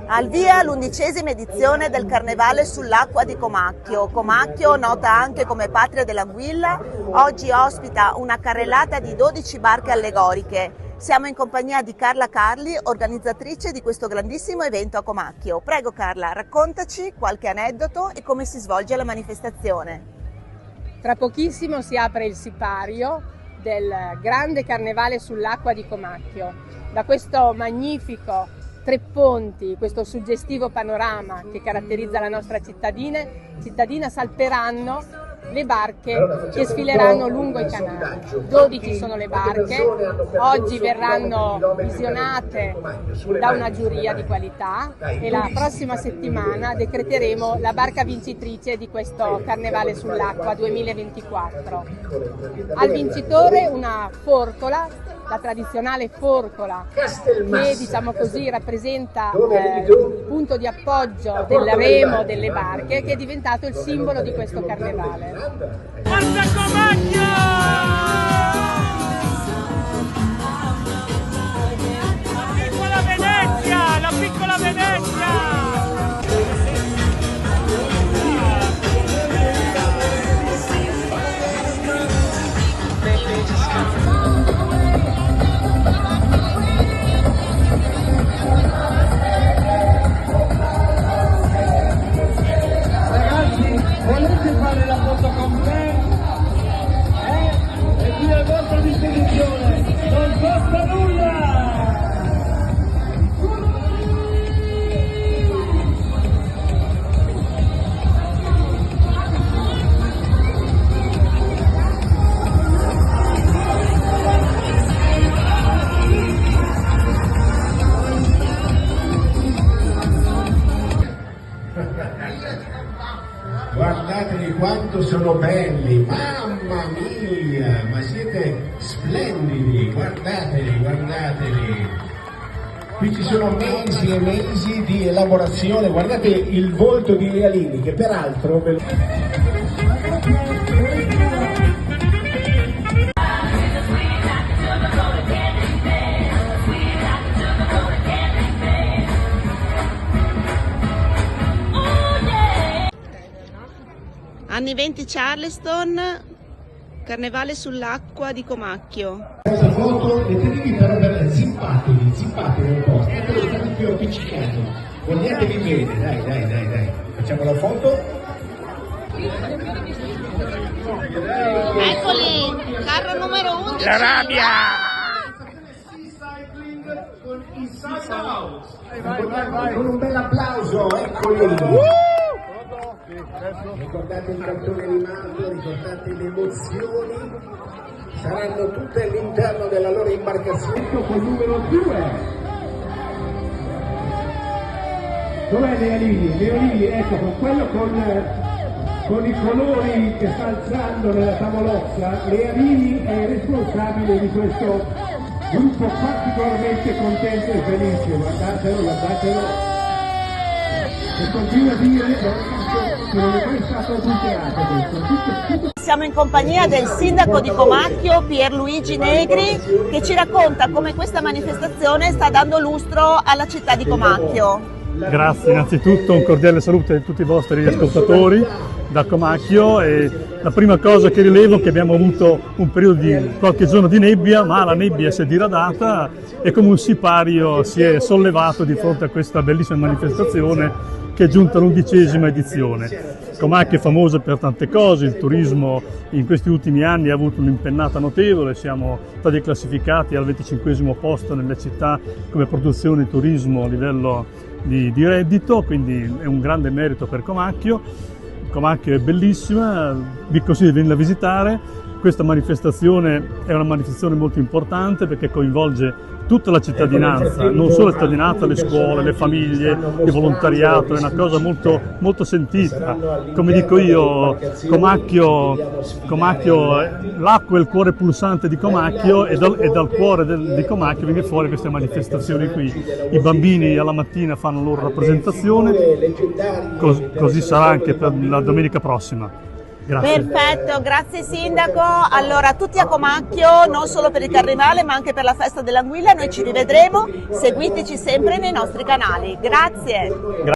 Al via l'11ª edizione del Carnevale sull'acqua di Comacchio. Comacchio, nota anche come patria dell'anguilla, oggi ospita una carrellata di 12 barche allegoriche. Siamo in compagnia di Carla Carli, organizzatrice di questo grandissimo evento a Comacchio. Prego Carla, raccontaci qualche aneddoto e come si svolge la manifestazione. Tra pochissimo si apre il sipario del grande Carnevale sull'acqua di Comacchio. Da questo magnifico Tre Ponti, questo suggestivo panorama che caratterizza la nostra cittadina, salperanno le barche che sfileranno lungo i canali. 12 sono le barche, oggi verranno visionate da una giuria di qualità e la prossima settimana decreteremo la barca vincitrice di questo Carnevale sull'acqua 2024. Al vincitore una forcola, la tradizionale forcola che, diciamo così, rappresenta il punto di appoggio del remo delle barche, che è diventato il simbolo di questo carnevale. Forza Comacchio! La piccola Venezia! Volete fare la foto con me? E qui è vostra disposizione, non costa nulla! Guardateli quanto sono belli, mamma mia, ma siete splendidi, guardateli, guardateli. Qui ci sono mesi e mesi di elaborazione, guardate il volto di Lealini che peraltro... Anni 20 Charleston, Carnevale sull'acqua di Comacchio. Questa foto e tenevi però simpatici un po', state più appiccicati, guardatevi bene, dai, facciamo la foto. Eccoli, carro numero 11. La rabbia! Con un bel applauso, eccoli! Ricordate il cartone animato, ricordate le emozioni, saranno tutte all'interno della loro imbarcazione. Con numero 2. Dov'è Lealini? Lealini, ecco, con quello con i colori che sta alzando nella tavolozza, Lealini è responsabile di questo gruppo particolarmente contento e felice. Guardatelo. E continua a dire che non è mai stato adulterato questo. Siamo in compagnia del sindaco di Comacchio, Pierluigi Negri, che ci racconta come questa manifestazione sta dando lustro alla città di Comacchio. Grazie, innanzitutto un cordiale saluto a tutti i vostri ascoltatori da Comacchio. E la prima cosa che rilevo è che abbiamo avuto un periodo di qualche giorno di nebbia, ma la nebbia si è diradata e come un sipario si è sollevato di fronte a questa bellissima manifestazione che è giunta all'11ª edizione. Comacchio è famosa per tante cose, il turismo in questi ultimi anni ha avuto un'impennata notevole, siamo stati classificati al 25° posto nelle città come produzione di turismo a livello di reddito, quindi è un grande merito per Comacchio. Comacchio è bellissima, vi consiglio di venirla a visitare. Questa manifestazione è una manifestazione molto importante perché coinvolge tutta la cittadinanza, non solo la cittadinanza, le scuole, le famiglie, il volontariato, è una cosa molto, molto sentita. Come dico io, Comacchio, l'acqua è il cuore pulsante di Comacchio e dal cuore di Comacchio viene fuori queste manifestazioni qui. I bambini alla mattina fanno la loro rappresentazione, così sarà anche per la domenica prossima. Grazie. Perfetto, grazie Sindaco. Allora tutti a Comacchio, non solo per il Carnevale ma anche per la festa dell'Anguilla, noi ci rivedremo, seguiteci sempre nei nostri canali. Grazie.